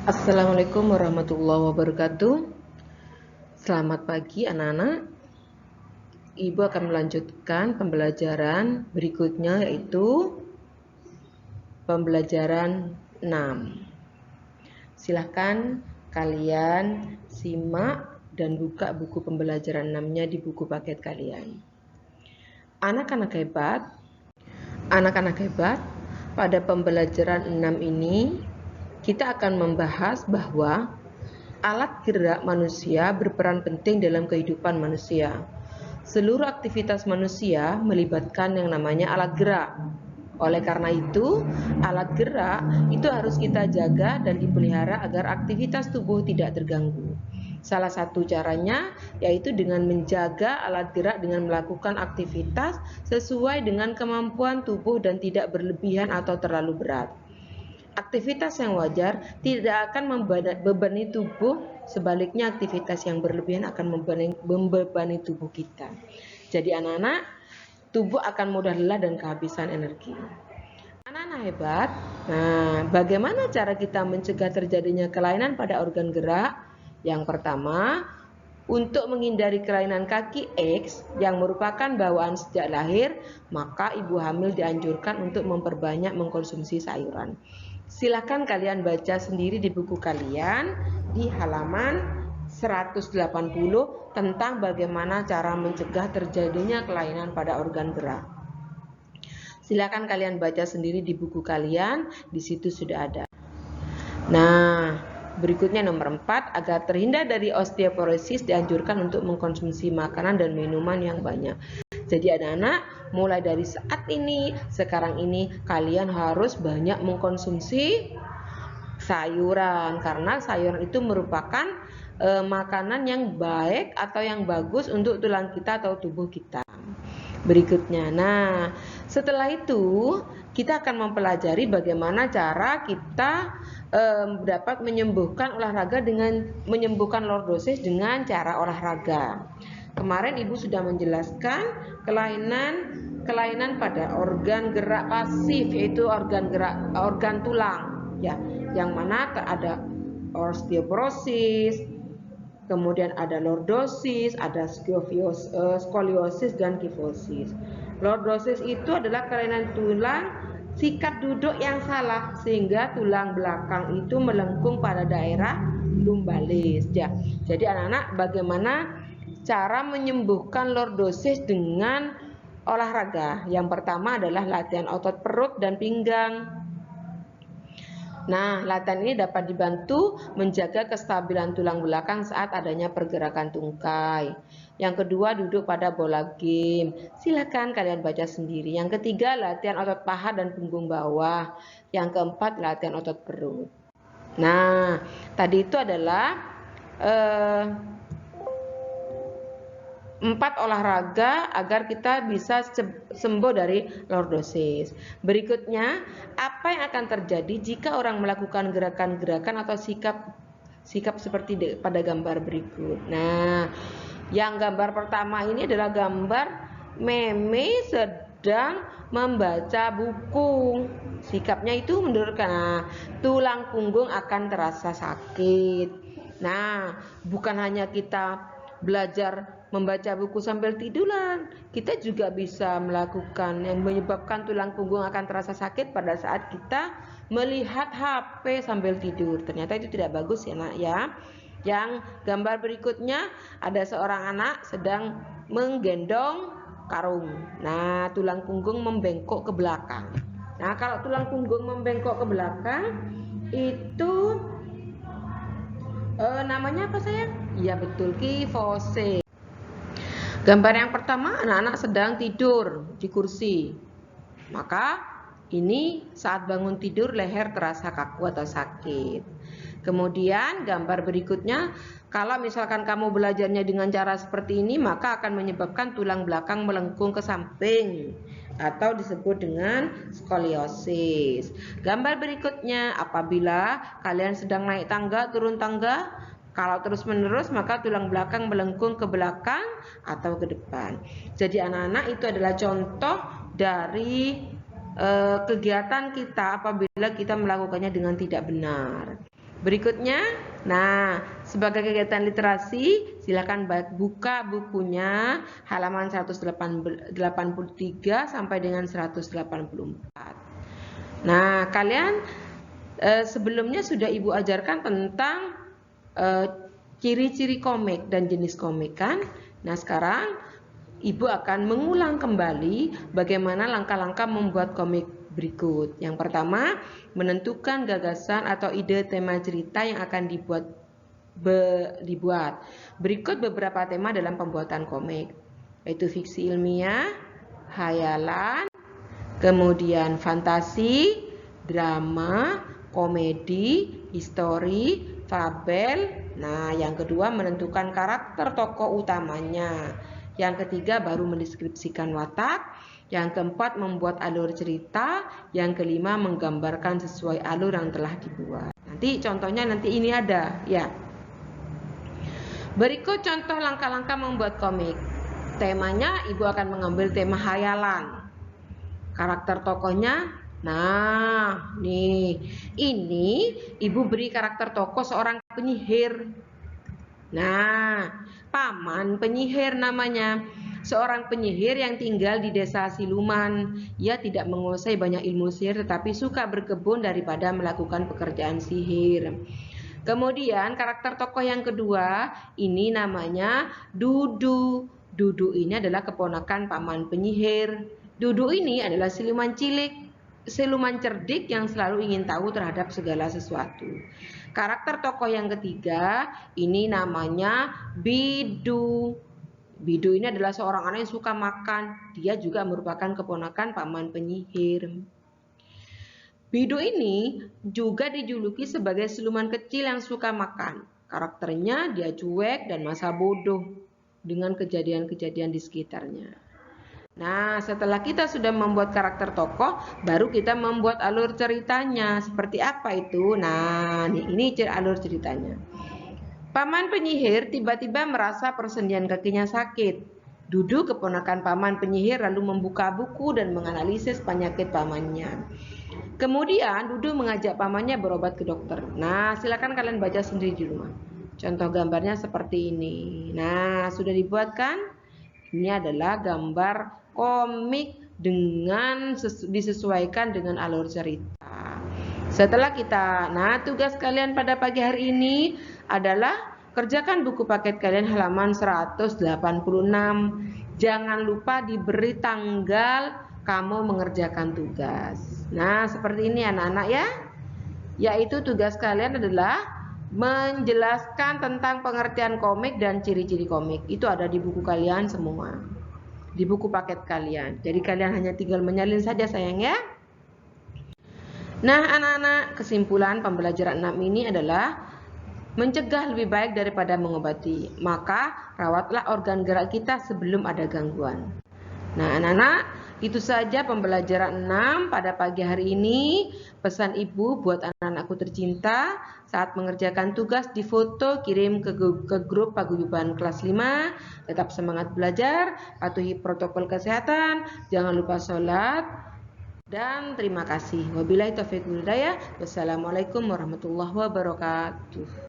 Assalamualaikum warahmatullahi wabarakatuh. Selamat pagi anak-anak. Ibu akan melanjutkan pembelajaran berikutnya, yaitu pembelajaran 6. Silahkan kalian simak dan buka buku pembelajaran 6-nya di buku paket kalian. Anak-anak hebat, pada pembelajaran 6 ini kita akan membahas bahwa alat gerak manusia berperan penting dalam kehidupan manusia. Seluruh aktivitas manusia melibatkan yang namanya alat gerak. Oleh karena itu, alat gerak itu harus kita jaga dan dipelihara agar aktivitas tubuh tidak terganggu. Salah satu caranya yaitu dengan menjaga alat gerak dengan melakukan aktivitas sesuai dengan kemampuan tubuh dan tidak berlebihan atau terlalu berat. Aktivitas yang wajar tidak akan membebani tubuh, sebaliknya aktivitas yang berlebihan akan membebani tubuh kita. Jadi anak-anak, tubuh akan mudah lelah dan kehabisan energi. Anak-anak hebat, bagaimana cara kita mencegah terjadinya kelainan pada organ gerak? Yang pertama, untuk menghindari kelainan kaki X yang merupakan bawaan sejak lahir, maka ibu hamil dianjurkan untuk memperbanyak mengkonsumsi sayuran. Silakan kalian baca sendiri di buku kalian di halaman 180 tentang bagaimana cara mencegah terjadinya kelainan pada organ gerak. Silakan kalian baca sendiri di buku kalian, di situ sudah ada. Nah, berikutnya nomor 4, agar terhindar dari osteoporosis dianjurkan untuk mengkonsumsi makanan dan minuman yang banyak. Jadi anak-anak, mulai dari saat ini, sekarang ini kalian harus banyak mengkonsumsi sayuran, karena sayuran itu merupakan makanan yang baik atau yang bagus untuk tulang kita atau tubuh kita. Berikutnya, setelah itu kita akan mempelajari bagaimana cara kita dapat menyembuhkan lordosis dengan cara olahraga. Kemarin Ibu sudah menjelaskan kelainan pada organ gerak pasif, yaitu organ tulang, ya, yang mana ada osteoporosis, kemudian ada lordosis, ada skoliosis dan kifosis. Lordosis itu adalah kelainan tulang sikap duduk yang salah sehingga tulang belakang itu melengkung pada daerah lumbalis. Ya. Jadi anak-anak, bagaimana cara menyembuhkan lordosis dengan olahraga? Yang pertama adalah latihan otot perut dan pinggang. Latihan ini dapat dibantu menjaga kestabilan tulang belakang saat adanya pergerakan tungkai. Yang kedua, duduk pada bola game. Silakan kalian baca sendiri. Yang ketiga, latihan otot paha dan punggung bawah. Yang keempat, latihan otot perut. Tadi itu adalah 4 olahraga agar kita bisa sembuh dari lordosis. Berikutnya, apa yang akan terjadi jika orang melakukan gerakan-gerakan atau sikap seperti pada gambar berikut. Yang gambar pertama ini adalah gambar meme sedang membaca buku. Sikapnya itu menurunkan, tulang punggung akan terasa sakit. Bukan hanya kita belajar membaca buku sambil tiduran, kita juga bisa melakukan yang menyebabkan tulang punggung akan terasa sakit pada saat kita melihat HP sambil tidur. Ternyata itu tidak bagus ya nak ya. Yang gambar berikutnya ada seorang anak sedang menggendong karung. Tulang punggung membengkok ke belakang. Kalau tulang punggung membengkok ke belakang itu namanya apa sayang? Iya betul, kifosis. Gambar yang pertama, anak-anak sedang tidur di kursi. Maka ini saat bangun tidur leher terasa kaku atau sakit. Kemudian gambar berikutnya, kalau misalkan kamu belajarnya dengan cara seperti ini, maka akan menyebabkan tulang belakang melengkung ke samping atau disebut dengan skoliosis. Gambar berikutnya, apabila kalian sedang naik tangga, turun tangga, kalau terus-menerus maka tulang belakang melengkung ke belakang atau ke depan. Jadi anak-anak, itu adalah contoh dari kegiatan kita apabila kita melakukannya dengan tidak benar. Berikutnya, nah, sebagai kegiatan literasi, silakan buka bukunya halaman 183 sampai dengan 184. Nah, kalian sebelumnya sudah Ibu ajarkan tentang ciri-ciri komik dan jenis komik kan? Nah, sekarang Ibu akan mengulang kembali bagaimana langkah-langkah membuat komik berikut. Yang pertama, menentukan gagasan atau ide tema cerita yang akan dibuat. Berikut beberapa tema dalam pembuatan komik, yaitu fiksi ilmiah, khayalan, kemudian fantasi, drama, komedi, histori, fabel. Nah, yang kedua menentukan karakter tokoh utamanya. Yang ketiga baru mendeskripsikan watak. Yang keempat membuat alur cerita. Yang kelima menggambarkan sesuai alur yang telah dibuat. Nanti contohnya nanti ini ada ya. Berikut contoh langkah-langkah membuat komik. Temanya Ibu akan mengambil tema khayalan. Karakter tokohnya, nah nih, ini Ibu beri karakter tokoh seorang penyihir. Nah, paman penyihir namanya. Seorang penyihir yang tinggal di desa siluman. Ia tidak menguasai banyak ilmu sihir, tetapi suka berkebun daripada melakukan pekerjaan sihir. Kemudian karakter tokoh yang kedua, ini namanya Dudu. Dudu ini adalah keponakan paman penyihir. Dudu ini adalah siluman cilik, siluman cerdik yang selalu ingin tahu terhadap segala sesuatu. Karakter tokoh yang ketiga, ini namanya Bidu. Bidu ini adalah seorang anak yang suka makan. Dia juga merupakan keponakan paman penyihir. Bidu ini juga dijuluki sebagai siluman kecil yang suka makan. Karakternya dia cuek dan masa bodoh dengan kejadian-kejadian di sekitarnya. Nah, setelah kita sudah membuat karakter tokoh, baru kita membuat alur ceritanya. Seperti apa itu? Nah, ini alur ceritanya. Paman penyihir tiba-tiba merasa persendian kakinya sakit. Dudu, keponakan paman penyihir, lalu membuka buku dan menganalisis penyakit pamannya. Kemudian Dudu mengajak pamannya berobat ke dokter. Nah, silakan kalian baca sendiri di rumah. Contoh gambarnya seperti ini. Nah, sudah dibuat kan? Ini adalah gambar komik dengan disesuaikan dengan alur cerita. Setelah kita, nah tugas kalian pada pagi hari ini adalah kerjakan buku paket kalian halaman 186. Jangan lupa diberi tanggal kamu mengerjakan tugas. Nah, seperti ini anak-anak ya. Yaitu tugas kalian adalah menjelaskan tentang pengertian komik dan ciri-ciri komik. Itu ada di buku kalian semua. Di buku paket kalian. Jadi kalian hanya tinggal menyalin saja sayang ya. Nah, anak-anak, kesimpulan pembelajaran 6 ini adalah mencegah lebih baik daripada mengobati. Maka rawatlah organ gerak kita sebelum ada gangguan. Nah, anak-anak, itu saja pembelajaran 6 pada pagi hari ini. Pesan Ibu buat anak-anakku tercinta, saat mengerjakan tugas difoto, kirim ke grup paguyuban kelas 5. Tetap semangat belajar, patuhi protokol kesehatan, jangan lupa sholat, dan terima kasih. Wabillahi taufiq wal hidayah. Wassalamualaikum warahmatullahi wabarakatuh.